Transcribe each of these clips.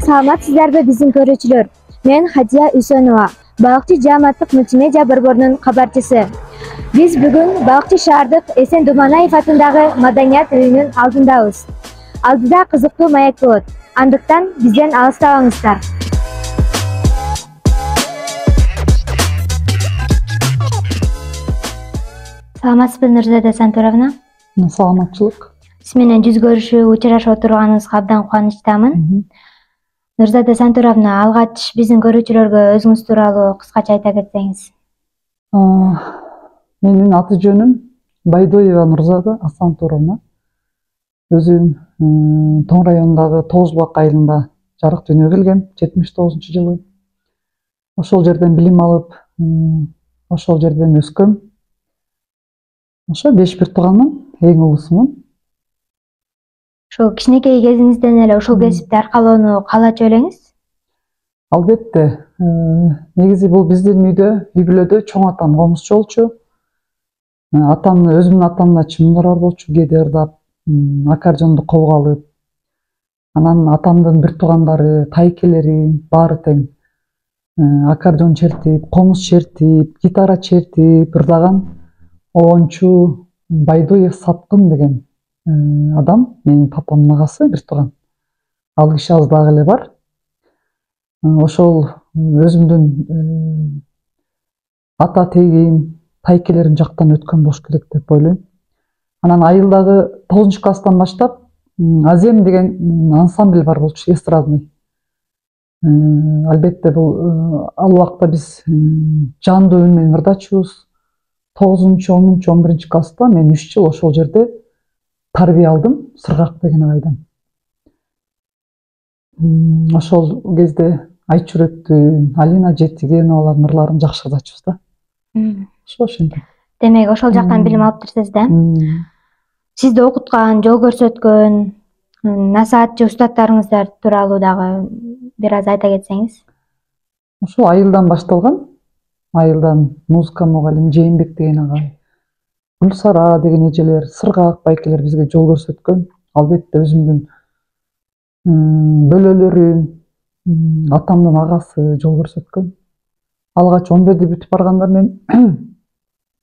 Саламатсыздарбы биздин көрүүчүлөр? Мен Хадия Үсөнова, Балыкчы жааматтык мультимедиа борборунун кабарчысы. Биз бүгүн Балыкчы шаардык Эсен Думанаев атындагы Маданият үйүнүн алдындабыз. Алдыда кызыктуу маек болот. Андыктан бизден алыстабаңыздар. Саламатсызбы, Нурзада Сантуровна? Саламатчылык. Сиз менен жүз көрүшүп, учурашып отурганыңызга абдан кубанычтамын. Нурзада Сантуровна, алгач биздин көрүүчүлөргө өзүңүз тууралуу кыскача айта кетсеңиз. Менин аты жөнүм Байдоева Нурзада Сантуровна. Өзүм Тоң районундагы Тогузбак айылында жарык дүйнөгө келгем 79-жылы. Ошол жерден билим алып, ошол жерден өскөм. Ошо 5 бир тууганмын, эң улуусумун. Ошо кичинекей кезиңизден эле ушул кесипти аркалоону каалачу элеңиз? Албетте. Негизи бул биздин үй бүлөдө чоң атам комузчу болчу. Өзүмдүн атамда чымындар бар болчу, кээде ырдап, аккордеонду колго алып. Анан атамдын бир туугандары, тайкелери баары тең аккордеон чертип, комуз чертип, гитара чертип ырдаган оончу Байдоев Саткын деген адам, менин папамдын агасы, бир тууган. Ал киши азыр дагы эле бар. Ошол өзүмдүн ата тегим, тайкелерим жактан өткөн болуш керек деп ойлойм. Анан айылдагы 9-класстан баштап Азем деген ансамбль бар болчу, эстрадный. Албетте бул ал убакта биз жандуу үн менен ырдачубуз. 9-10-11 класста мен 3 жыл ошол жерде тарбия алдым, Сыргак деген агайдан. Ошол кезде Айчүрөктү, Алина Жетигеновалардын ырларын жакшы ырдачубуз да. Ошентип. Демек, ошол жактан билим алыптырсыз да? Сизди окуткан, жол көрсөткөн насаатчы устаттарыңыздар тууралуу дагы бир аз айта кетсеңиз. Ошо айылдан башталган. Айылдан музыка мугалим Жээнбек деген агай, Гүлсара деген эжелер, Сыргак байкелер бизге жол көрсөткөн. Албетте өзүмдүн бөлөлөрүм, атамдын агасы жол көрсөткөн. Алгач 11-ди бүтүп барганда мен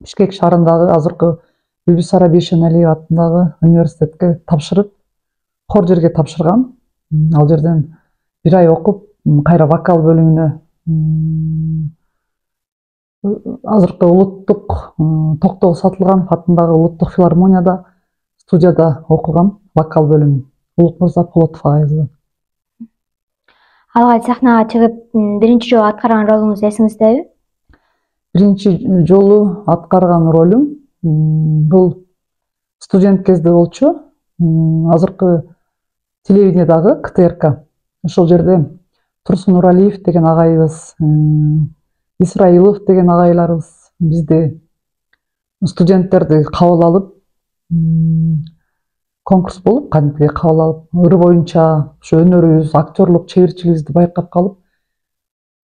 Бишкек шаарындагы азыркы Бүбүсара Бейшеналиева атындагы университетке тапшырып, кор жерге тапшыргам. Ал жерден 1 ай окуп, кайра вокал бөлүмүнө азыркы улуттук Токтогул Сатылганов атындагы улуттук филармонияда студияда окугам, вокал бөлүмүн. Улукмырза Полотов агайыбыздан. Алгач сахнага чыгып, биринчи жолу аткарган ролуңуз эсиңиздеби? Биринчи жолу аткарган ролум бул студент кезде болчу. Азыркы телевидениедагы КТРК. Ошол жерде Турсун Нуралиев деген агайыбыз, Исраилов деген агайларыбыз бизди студенттерди кабыл алып, конкурс болуп, кантип кабыл алып, ыр боюнча ошо өнөрүбүз, актерлук чеберчилигибизди байкап калып,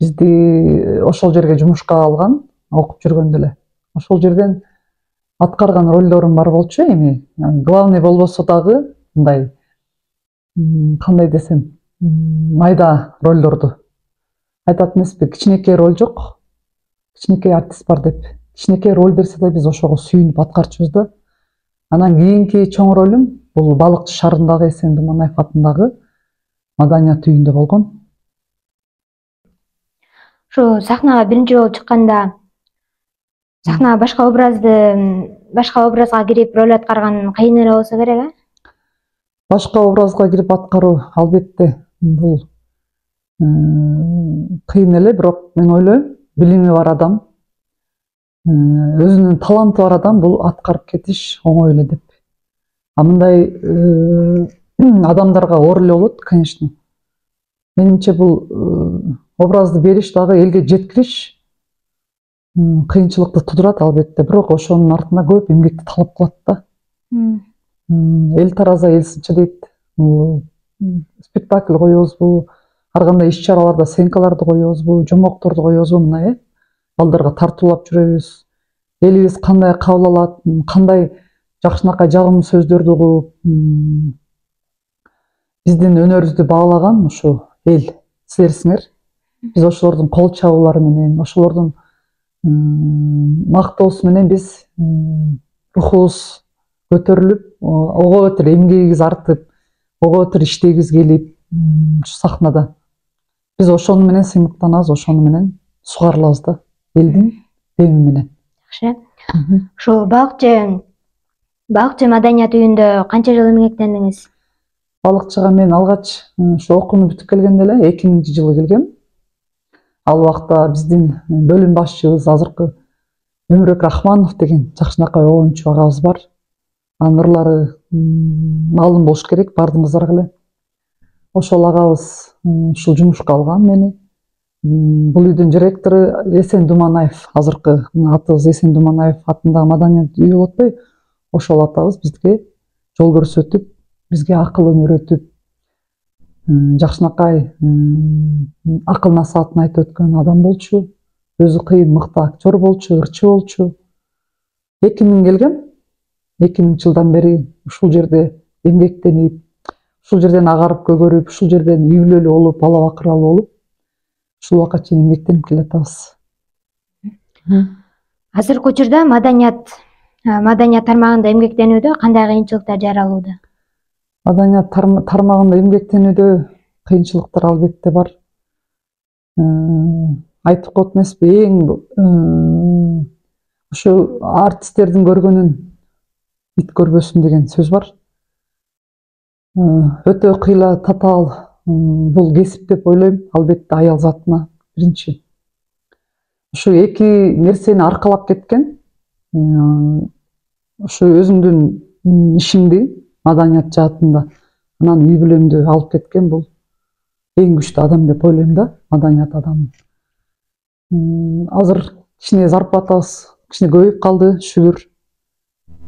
бизди ошол жерге жумушка алган, окуп жүргөндө эле. Ошол жерден аткарган ролдорум бар болчу, эми главный болбосо дагы мындай, кандай десем, майда ролдорду. Айтат эмеспи, кичинекей роль жок, кичинекей артист бар деп. Кичинекей роль берсе да биз ошого сүйүнүп аткарчубуз да. Анан кийинки чоң ролум бул Балыкчы шаарындагы Эсен Думанаев атындагы Маданият үйүндө болгон. Ушу сахнага биринчи жолу чыкканда сахнага башка образга кирип роль аткарган кыйын эле болсо керек, а? Башка образга кирип аткаруу албетте бул кыйын эле, бирок мен ойлойм, билими бар адам, өзүнүн таланты бар адам бул аткарып кетиш оңой эле деп. А мындай адамдарга оор эле болот, конечно. Менимче бул образды бериш дагы элге жеткириш кыйынчылыкты тудурат албетте, бирок ошонун артында көп эмгекти талап кылат да. Эл тараза эл сынчы дейт. Спектакль коебузбу, ар кандай иш-чараларда сценкаларды коебузбу, жомокторду коебузбу, мына балдарга тартуулап жүрөбүз. элибиз кандай кабыл алат, кандай жакшынакай жагымдуу сөздөрдү угуп, биздин өнөрүбүздү баалаган ушу эл силерсиңер. Биз ошолордун кол чабуулары менен, ошолордун мактоосу менен биз рухубуз көтөрүлүп, ого бетер эмгегибиз артып, ого бетер иштегибиз келип, ушу сахнада биз ошону менен сыймыктанабыз, ошону менен сугарылабыз да, элдин деми менен. Жакшы. Ушул балыкчы маданият үйүндө канча жыл эмгектендиңиз? Балыкчыга мен алгач ушу окууну бүтүп келгенде эле 2000-жылы келгем. Ал убакта биздин бөлүм башчыбыз азыркы Өмүрөк Рахманов деген жакшынакай оюнчу агабыз бар. Анын ырлары маалым болуш керек баардыгыңыздарга эле. Ошол агабыз ушул жумушка алган мени. Бул үйдүн директору Эсен Думанаев, азыркы атыбыз Эсен Думанаев атындагы маданият үйү болуп атпайбы? Ошол атабыз бизге жол көрсөтүп, бизге акылын үйрөтүп, жакшынакай акыл насаатын айтып өткөн адам болчу. Өзү кыйын мыкты актер болчу, ырчы болчу. 2000 келгем. 2000-жылдан бери ушул жерде эмгектенип, ушул жерден агарып көгөрүп, ушул жерден үй бүлөлүү болуп, бала бакыралуу болуп, ушул убакка чейин эмгектенип келатабыз. Азыркы учурда маданият тармагында эмгектенүүдө кандай кыйынчылыктар жаралууда? Маданият тармагында эмгектенүүдө кыйынчылыктар албетте бар. Айтып коет эмеспи, эң ушу артисттердин көргөнүн ит көрбөсүн деген сөз бар. Өтө кыйла татаал бул кесип деп ойлойм, албетте аял затына биринчи. Ушу эки нерсени аркалап кеткен, ушу өзүмдүн ишимди маданият жаатында, анан үй бүлөмдү алып кеткен бул эң күчтүү адам деп ойлойм да, маданият адамы. Азыр кичине зарплатабыз кичине көбөйүп калды, шүгүр.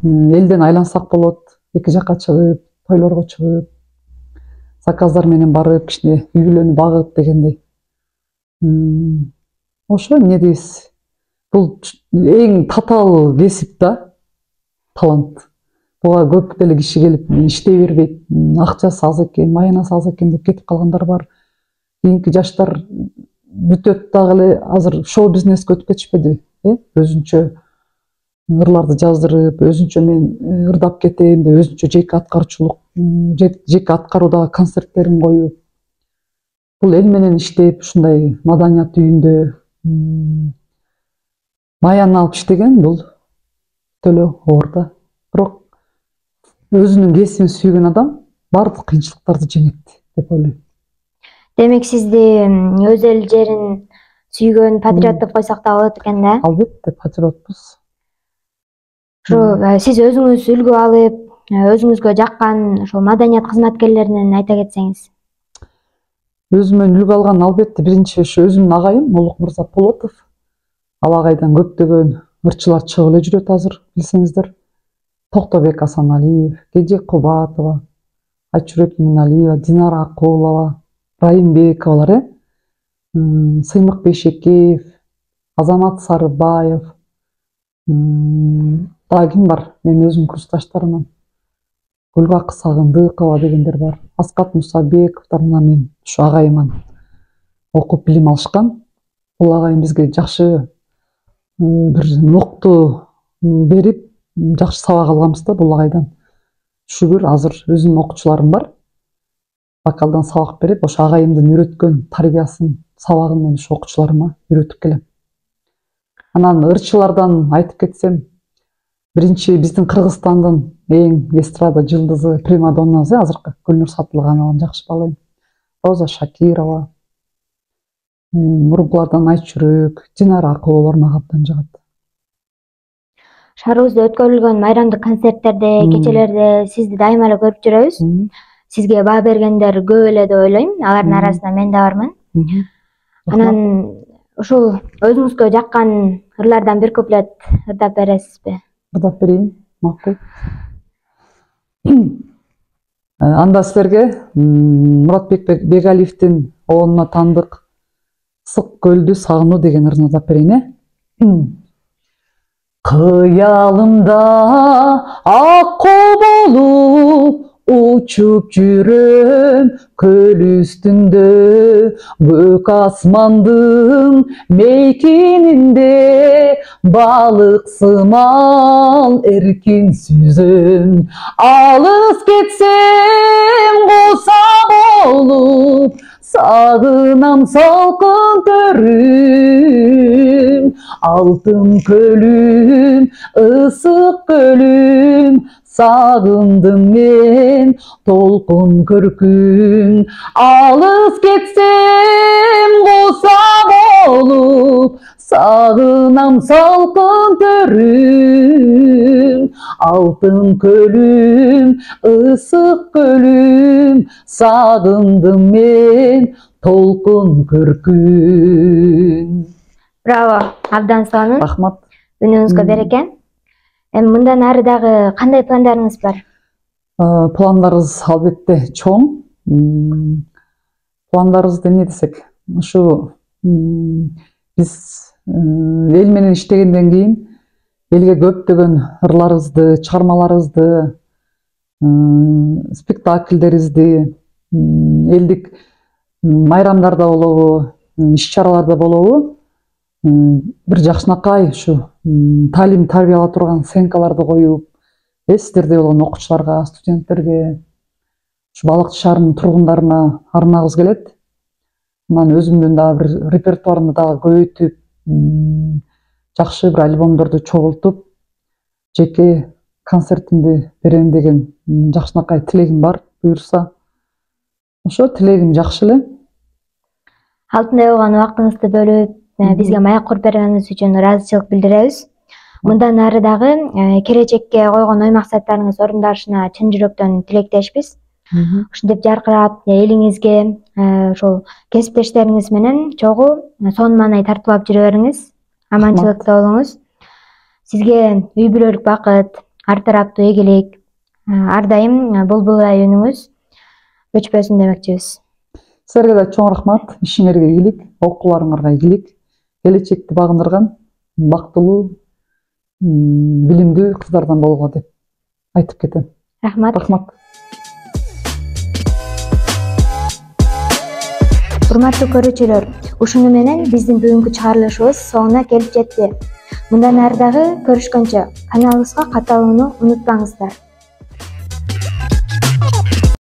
Элден айлансак болот, эки жакка чыгып, тойлорго чыгып, заказдар менен барып, кичине үй бүлөнү багып дегендей. Ошо эмне дейбиз? Бул эң татаал кесип да, талант. Буга көп деле киши келип иштей бербейт. Акчасы аз экен, маянасы аз экен деп кетип калгандар бар. Кийинки жаштар бүтөт дагы эле азыр шоу бизнеске өтүп кетишпедиби? Өзүнчө ырларды жаздырып, өзүнчө мен ырдап кетейин деп, өзүнчө жеке аткаруудагы концерттерин коюп, бул эл менен иштеп, ушундай маданият үйүндө маяны алып иштеген, бул төлө оор да. Бирок өзүнүн кесибин сүйгөн адам баардык кыйынчылыктарды жеңет деп ойлойм. Демек сизди өз эл жерин сүйгөн патриот деп койсок да болот экен да? Албетте патриотпуз. Сиз өзүңүз үлгү алып, өзүңүзгө жаккан ошол маданият кызматкерлеринен айта кетсеңиз. Өзүмөн үлгү алган албетте биринчи ушу өзүмдүн агайым Улук мырза Полотов. Ал агайдан көптөгөн ырчылар чыгып эле жүрөт азыр, билсеңиздер. Токтобек Асаналиев, Кеже Кубатова, Айчүрөк Иманалиева, Динара Акулова, Райымбековалар, Сыймык Бейшекеев, Азамат Сарыбаев, дагы ким бар? Мен өзүм курсташтарыман. Гүлбакы Сагындыкова дегендер бар. Аскат Мусабековдор менен мен ушу агайыман окуп билим алышкан. Бул агайым бизге жакшы бир нокту берип, жакшы сабак алганбыз да бул агайдан. Шүгүр азыр өзүмдүн окуучуларым бар. Вокалдан сабак берип, ошо агайымдын үйрөткөн тарбиясын, сабагын мен ушу окуучуларыма үйрөтүп келем. Анан ырчылардан айтып кетсем, биринчи биздин Кыргызстандын эң эстрада жылдызы, примадоннабыз, азыркы Гүлнур Сатылганованы жакшы баалайм. Роза Шакирова, мурункулардан Айчүрөк, Динара Акулова мага абдан жагат. Шаарыбызда өткөрүлгөн майрамдык концерттерде, кечелерде сизди дайыма эле көрүп жүрөбүз. Сизге баа бергендер көп эле деп ойлойм. Алардын арасында мен да бармын. Анан ушул өзүңүзгө жаккан ырлардан бир куплет ырдап бересизби? Ырдап берейин, макул. Анда силерге Муратбек Бегалиевдин оонуна таандык Сык көлдү сагынуу деген ырын ырдап берейин. Kıyalımda akko bolup uçup жүрөм көл üstünde, gök asmandın meykininde, balık sımal erkin süzüm. Alыс ketsem kusam olup, sağınam salkın törüm. Altın kölüm, ısık kölüm, sağındım men tolkun körkün. Alыс ketsem kusam olup, sağınam salkın törüm. Altın kölüm, ısık kölüm, sağındım men tolkun körkün. Bravo, абдан сонун. Рахмат. Үнүңүзгө берекен. Эми мындан ары дагы кандай пландарыңыз бар? Пландарыбыз албетте чоң. Пландарыбызды эмне десек, ушу биз эл менен иштегенден кийин элге көптөгөн ырларыбызды, чыгармаларыбызды, спектакльдерибизди, элдик майрамдарда болобу, иш-чараларда болобу, бир жакшынакай ушу таалим тарбия ала турган сценкаларды коюп, сиздердей болгон окуучуларга, студенттерге, ушу Балыкчы шаарынын тургундарына арнагыбыз келет. Анан өзүмдүн дагы бир репертуарымды дагы көбөйтүп, жакшы бир альбомдорду чогултуп, жеке концертимди берем деген жакшынакай тилегим бар, буюрса. Ошо тилегим жакшы эле. Алтындай болгон убактыңызды бөлүп, бизге маек куруп бергениңиз үчүн ыраазычылык билдиребиз. Мындан ары дагы келечекке койгон ой максаттарыңыз орундалышына чын жүрөктөн тилектешпиз. Ушинтип жаркырап, элиңизге, ошол кесиптештериңиз менен чогуу сонун маанай тартуулап жүрө бериңиз. Аманчылыкта болуңуз. Сизге үй бүлөлүк бакыт, ар тараптуу ийгилик, ар дайым булбулдай үнүңүз өчпөсүн демекчибиз. Силерге да чоң рахмат. Ишиңерге ийгилик, окууларыңарга ийгилик. Келечекти багындырган бактылуу, билимдүү кыздардан болууга деп айтып кетем. Рахмат. Рахмат. Урматтуу көрүүчүлөр, ушуну менен биздин бүгүнкү чыгарылышыбыз соңуна келип жетти. Мындан ары дагы көрүшкөнчө каналыбызга катталууну унутпаңыздар.